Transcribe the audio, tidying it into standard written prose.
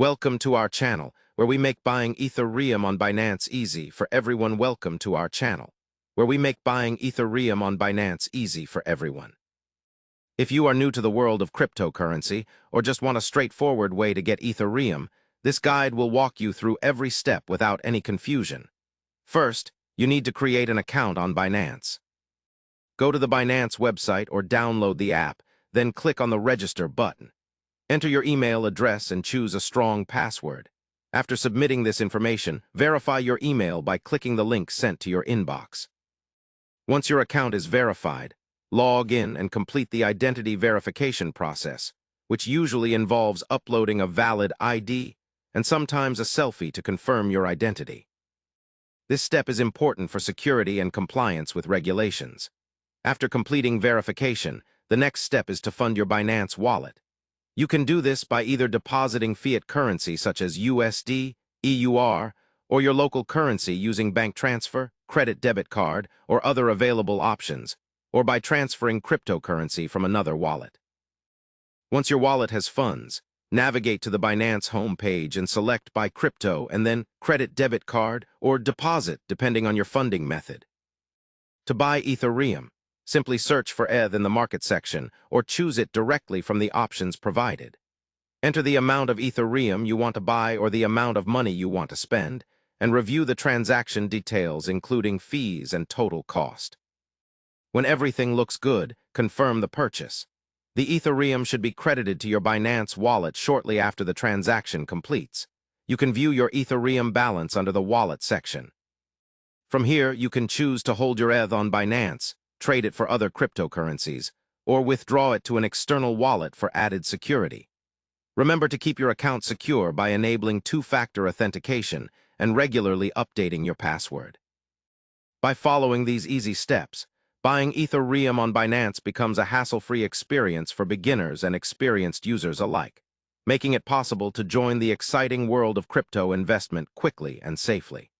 Welcome to our channel, where we make buying Ethereum on Binance easy for everyone. Welcome to our channel, where we make buying Ethereum on Binance easy for everyone. If you are new to the world of cryptocurrency or just want a straightforward way to get Ethereum, this guide will walk you through every step without any confusion. First, you need to create an account on Binance. Go to the Binance website or download the app, then click on the Register button. Enter your email address and choose a strong password. After submitting this information, verify your email by clicking the link sent to your inbox. Once your account is verified, log in and complete the identity verification process, which usually involves uploading a valid ID and sometimes a selfie to confirm your identity. This step is important for security and compliance with regulations. After completing verification, the next step is to fund your Binance wallet. You can do this by either depositing fiat currency such as USD, EUR, or your local currency using bank transfer, credit debit card, or other available options, or by transferring cryptocurrency from another wallet. Once your wallet has funds, navigate to the Binance homepage and select Buy Crypto and then Credit Debit Card or Deposit depending on your funding method. To buy Ethereum, simply search for ETH in the market section or choose it directly from the options provided. Enter the amount of Ethereum you want to buy or the amount of money you want to spend, and review the transaction details including fees and total cost. When everything looks good, confirm the purchase. The Ethereum should be credited to your Binance wallet shortly after the transaction completes. You can view your Ethereum balance under the Wallet section. From here, you can choose to hold your ETH on Binance, trade it for other cryptocurrencies, or withdraw it to an external wallet for added security. Remember to keep your account secure by enabling two-factor authentication and regularly updating your password. By following these easy steps, buying Ethereum on Binance becomes a hassle-free experience for beginners and experienced users alike, making it possible to join the exciting world of crypto investment quickly and safely.